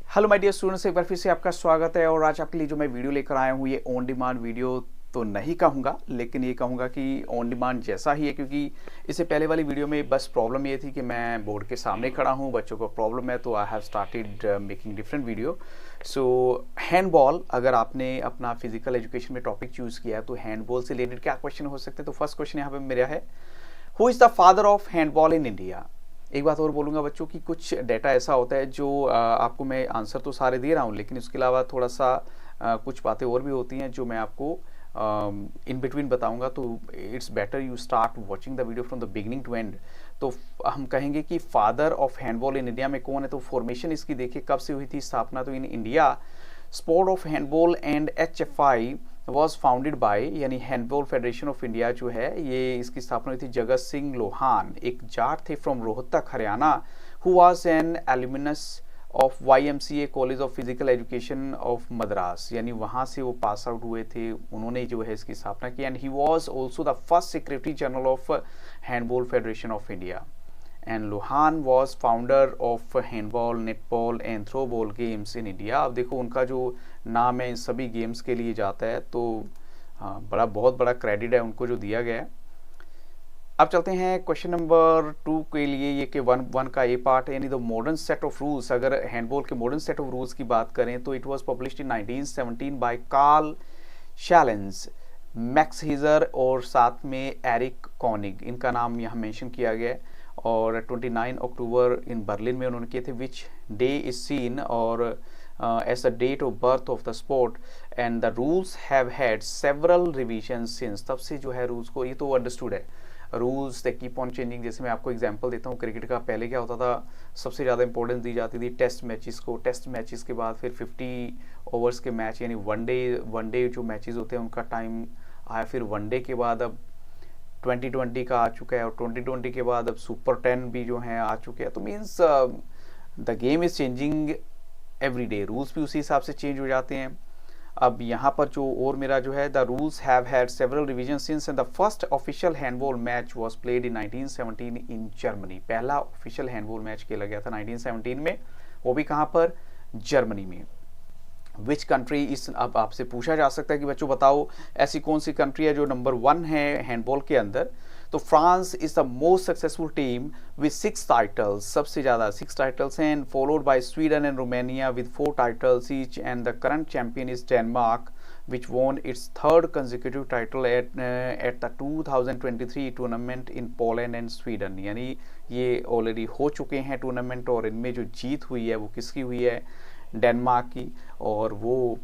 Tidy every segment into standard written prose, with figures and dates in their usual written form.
Hello my dear students, एक बार फिर से आपका स्वागत है। और आज आपके लिए जो मैं वीडियो लेकर आया हूँ ये ऑन डिमांड वीडियो तो नहीं कहूँगा, लेकिन ये कहूँगा कि ऑन डिमांड जैसा ही है, क्योंकि इससे पहले वाली वीडियो में बस प्रॉब्लम ये थी कि मैं बोर्ड के सामने खड़ा हूँ, बच्चों को प्रॉब्लम है, तो I have started making different video. So handball, अगर आपने अपना फिजिकल एजुकेशन में टॉपिक चूज़ किया है तो हैंडबॉल से रिलेटेड क्या क्वेश्चन हो सकते हैं। तो फर्स्ट क्वेश्चन यहाँ पे मेरा है, who is the father of handball in India. एक बात और बोलूँगा बच्चों की, कुछ डेटा ऐसा होता है जो आपको मैं आंसर तो सारे दे रहा हूँ, लेकिन उसके अलावा थोड़ा सा कुछ बातें और भी होती हैं जो मैं आपको इन बिटवीन बताऊँगा। तो it's better you start watching the video from the beginning to end. तो हम कहेंगे कि father of handball in India में कौन है। तो फॉर्मेशन इसकी देखिए कब से हुई थी स्थापना। तो in India sport of handball and HFI was founded by, यानी हैंडबॉल फेडरेशन ऑफ इंडिया जो है, ये इसकी स्थापना हुई थी जगत सिंह लोहान, एक जाट थे from Rohtak Haryana, who was an alumnus of YMCA college of physical education of Madras, यानी वहाँ से वो पास आउट हुए थे, उन्होंने जो है इसकी स्थापना की। And he was also the first secretary general of handball federation of India. And Lohan was founder of handball, netball and throwball games in India. अब देखो उनका जो नाम है इन सभी गेम्स के लिए जाता है, तो हाँ, बहुत बड़ा क्रेडिट है उनको जो दिया गया है। अब चलते हैं क्वेश्चन नंबर 2 के लिए। ये कि वन का ए पार्ट है, यानी the modern set of rules. अगर हैंडबॉल के मॉडर्न सेट ऑफ रूल्स की बात करें तो it was published in 1917 by Karl Schelenz, Max Heiser और साथ में एरिक कॉनिग, इनका नाम यहाँ मेंशन किया गया है। और 29 अक्टूबर इन बर्लिन में उन्होंने किए थे। विच डे इज सीन और as the date of birth of the sport, and the rules have had several revision since. तब से जो है रूल्स को, ये तो अंडरस्टूड है, rules they keep on changing. जैसे मैं आपको एग्जांपल देता हूँ क्रिकेट का, पहले क्या होता था, सबसे ज़्यादा इंपॉर्टेंस दी जाती थी टेस्ट मैचेस को। टेस्ट मैचेस के बाद फिर 50 ओवर्स के मैच, यानी वनडे जो मैचेस होते हैं उनका टाइम आया। फिर वनडे के बाद अब 2020 का आ चुका है, और 2020 के बाद अब सुपर 10 भी जो है आ चुके हैं। तो means the game is changing every day, rules भी उसी हिसाब से चेंज हो जाते हैं। अब यहाँ पर जो और मेरा जो है, the rules have had several revision since, and the first official handball match was played in 1917 in Germany. पहला ऑफिशियल हैंडबॉल मैच खेला गया था 1917 में, वो भी कहाँ पर, जर्मनी में। विच कंट्री इस, अब आपसे पूछा जा सकता है कि बच्चों बताओ ऐसी कौन सी कंट्री है जो नंबर 1 है हैंडबॉल के अंदर। तो France is the most successful team with 6 titles, सबसे ज़्यादा 6 टाइटल्स हैं, followed by Sweden and Romania with 4 titles each, and the current champion is Denmark which won its third consecutive title at the 2023 tournament in Poland and Sweden। यानी ये already हो चुके हैं tournament, और इनमें जो जीत हुई है वो किसकी हुई है, डेनमार्क की, और वो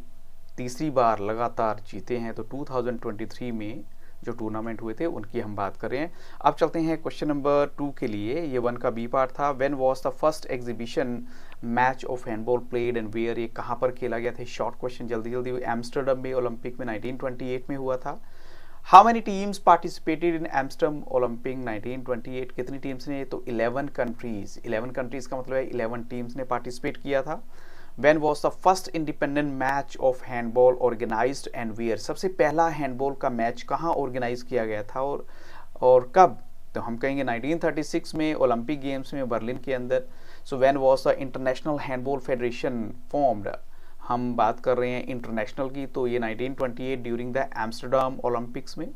तीसरी बार लगातार जीते हैं। तो 2023 में जो टूर्नामेंट हुए थे उनकी हम बात कर रहे हैं। अब चलते हैं क्वेश्चन नंबर 2 के लिए। ये 1 का बी पार्ट था, when was the first exhibition match of handball played and where, ये कहाँ पर खेला गया था। शॉर्ट क्वेश्चन जल्दी एम्स्टर्डम में ओलंपिक में 1928 में हुआ था। How many teams participated in Amsterdam Olympic 1928, कितनी टीम्स ने, तो 11 कंट्रीज। 11 कंट्रीज का मतलब है 11 टीम्स ने पार्टिसिपेट किया था। When was the first independent match of handball organized and where, सबसे पहला हैंडबॉल का मैच कहाँ ऑर्गेनाइज किया गया था और कब, तो हम कहेंगे 1936 में ओलंपिक गेम्स में बर्लिन के अंदर। So when was the international handball federation formed, हम बात कर रहे हैं इंटरनेशनल की, तो ये 1928 ड्यूरिंग द एम्स्टर्डम ओलंपिक्स में।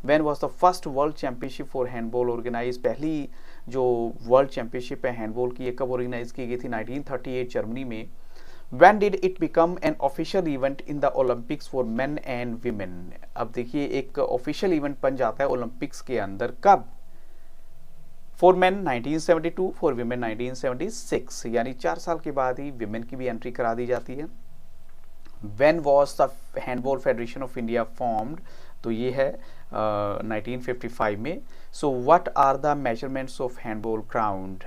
When was the first world championship for handball organise, पहली जो वर्ल्ड चैंपियनशिप है हैंडबॉल की, ये कब ऑर्गेनाइज की गई थी, 1938 जर्मनी में। When did it become an official event in the Olympics for men and women? अब देखिए एक ऑफिशियल इवेंट बन जाता है ओलंपिक्स के अंदर कब, फॉर मेन 1972, फॉर विमेन 1976, यानी 4 साल के बाद ही विमेन की भी एंट्री करा दी जाती है। When was the Handball Federation of India formed? तो ये है 1955 में। So what are the measurements of handball ground?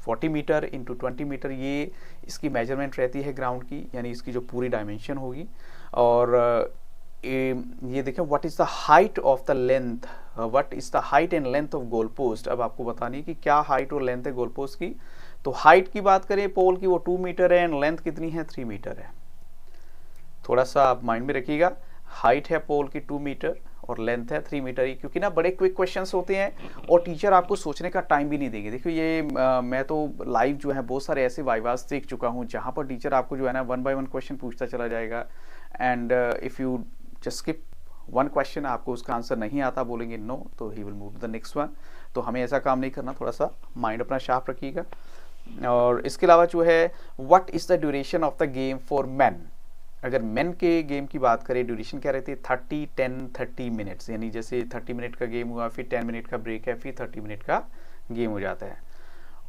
40 metre into 20 metre, ये इसकी मेजरमेंट रहती है ग्राउंड की, यानी इसकी जो पूरी डायमेंशन होगी। और ये देखें, what is the height of the length, what is the height and length of goal post. अब आपको बतानी है कि क्या हाइट और लेंथ है गोल पोस्ट की। तो हाइट की बात करें पोल की, वो 2 मीटर है, एंड लेंथ कितनी है, 3 मीटर है। थोड़ा सा आप माइंड में रखिएगा, हाइट है पोल की 2 मीटर और लेंथ है 3 मीटर ही, क्योंकि ना बड़े क्विक क्वेश्चंस होते हैं और टीचर आपको सोचने का टाइम भी नहीं देंगे। देखिए ये मैं तो लाइव जो है बहुत सारे ऐसे वाइवास देख चुका हूँ जहाँ पर टीचर आपको जो है ना 1 बाय 1 क्वेश्चन पूछता चला जाएगा, and if you just skip 1 question, आपको उसका आंसर नहीं आता, बोलेंगे नो, तो he will move to the next one. तो हमें ऐसा काम नहीं करना, थोड़ा सा माइंड अपना शार्प रखिएगा। और इसके अलावा जो है what is the duration of the game for man. अगर मेन के गेम की बात करें, ड्यूरेशन क्या रहती है 30 मिनट्स, यानी जैसे 30 मिनट का गेम हुआ, फिर 10 मिनट का ब्रेक है, फिर 30 मिनट का गेम हो जाता है।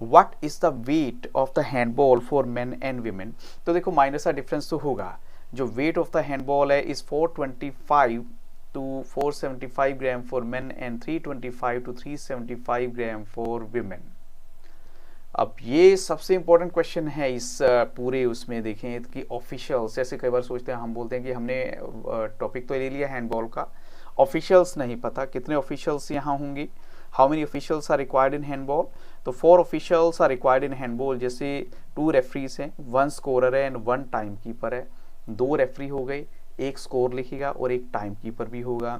What is the weight of the handball for main and women. तो देखो माइनर सा डिफरेंस तो होगा। जो वेट ऑफ द हैंडबॉल है is 425 to 475 gram for main and 325 to 375 gram for women. अब ये सबसे इंपॉर्टेंट क्वेश्चन है इस पूरे उसमें। देखें कि ऑफिशियल्स, जैसे कई बार सोचते हैं, हम बोलते हैं कि हमने टॉपिक तो ले लिया हैंडबॉल का, ऑफिशियल्स नहीं पता कितने ऑफिशियल्स यहाँ होंगे। How many officials are required in handball. तो 4 officials are required in handball. जैसे 2 रेफरीज हैं, 1 स्कोरर है एंड 1 टाइम कीपर है। 2 रेफरी हो गए, 1 स्कोर लिखेगा और 1 टाइम कीपर भी होगा।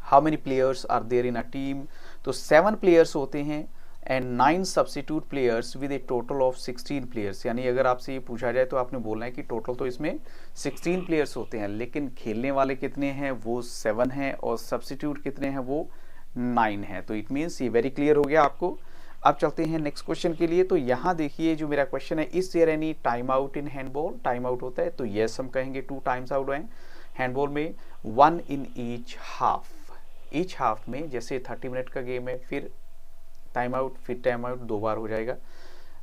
How many players are there in a team. तो 7 प्लेयर्स होते हैं and 9 substitute players with a total of 16 players. यानी अगर आपसे ये पूछा जाए तो आपने बोलना है कि टोटल तो इसमें 16 प्लेयर्स होते हैं, लेकिन खेलने वाले कितने हैं वो 7 हैं और सब्स्टिट्यूट कितने हैं वो 9 हैं। तो इट मीन्स ये वेरी क्लियर हो गया आपको। अब चलते हैं नेक्स्ट क्वेश्चन के लिए। तो यहाँ देखिए जो मेरा क्वेश्चन है, is there any time out in handball. Time out होता है तो यस हम कहेंगे 2 टाइम्स आउट हैं हैंडबॉल में, 1 in each half. Each half में जैसे 30 मिनट का गेम है, फिर टाइम आउट, फिर टाइम आउट 2 बार हो जाएगा,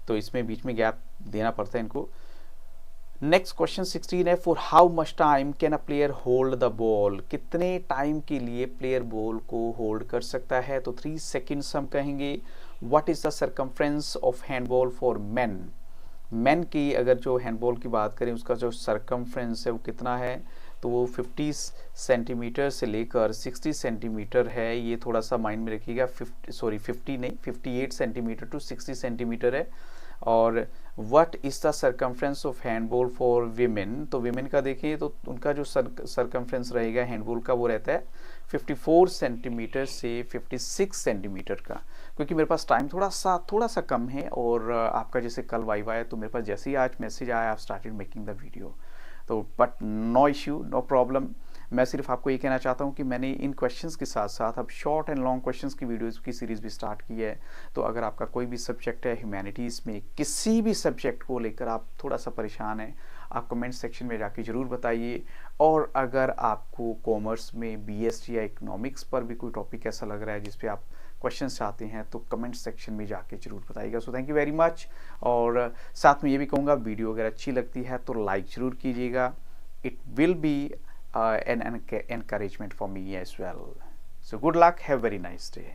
तो इसमें बीच में गैप देना पड़ता है इनको। नेक्स्ट क्वेश्चन 16 है, for how much time can a player hold the ball. कितने टाइम के लिए प्लेयर बॉल को होल्ड कर सकता है। तो 3 सेकेंड्स हम कहेंगे। What is the circumference of handball for main. Main की अगर जो हैंडबॉल की बात करें, उसका जो सरकमफ्रेंस है वो कितना है, तो वो 50 सेंटीमीटर से लेकर 60 सेंटीमीटर है। ये थोड़ा सा माइंड में रखिएगा। 50 नहीं, 58 सेंटीमीटर टू 60 सेंटीमीटर है। और what is the circumference of handball for women. तो वीमेन का देखें तो उनका जो सरकमफ्रेंस रहेगा हैंडबॉल का वो रहता है 54 सेंटीमीटर से 56 सेंटीमीटर का। क्योंकि मेरे पास टाइम थोड़ा सा कम है और आपका जैसे कल वाइवा है, तो मेरे पास जैसे ही आज मैसेज आया, आप स्टार्टेड मेकिंग द वीडियो। तो but no issue, no problem. मैं सिर्फ आपको ये कहना चाहता हूँ कि मैंने इन क्वेश्चंस के साथ साथ अब शॉर्ट एंड लॉन्ग क्वेश्चंस की वीडियोस की सीरीज़ भी स्टार्ट की है। तो अगर आपका कोई भी सब्जेक्ट है ह्यूमैनिटीज़ में, किसी भी सब्जेक्ट को लेकर आप थोड़ा सा परेशान हैं, आप कमेंट सेक्शन में जाके ज़रूर बताइए। और अगर आपको कॉमर्स में BSc या इकोनॉमिक्स पर भी कोई टॉपिक ऐसा लग रहा है जिस पे आप क्वेश्चंस चाहते हैं, तो कमेंट सेक्शन में जाके जरूर बताइएगा। So thank you very much. और साथ में ये भी कहूँगा, वीडियो अगर अच्छी लगती है तो लाइक ज़रूर कीजिएगा। It will be an encouragement for me as well. So good luck, have a very nice day.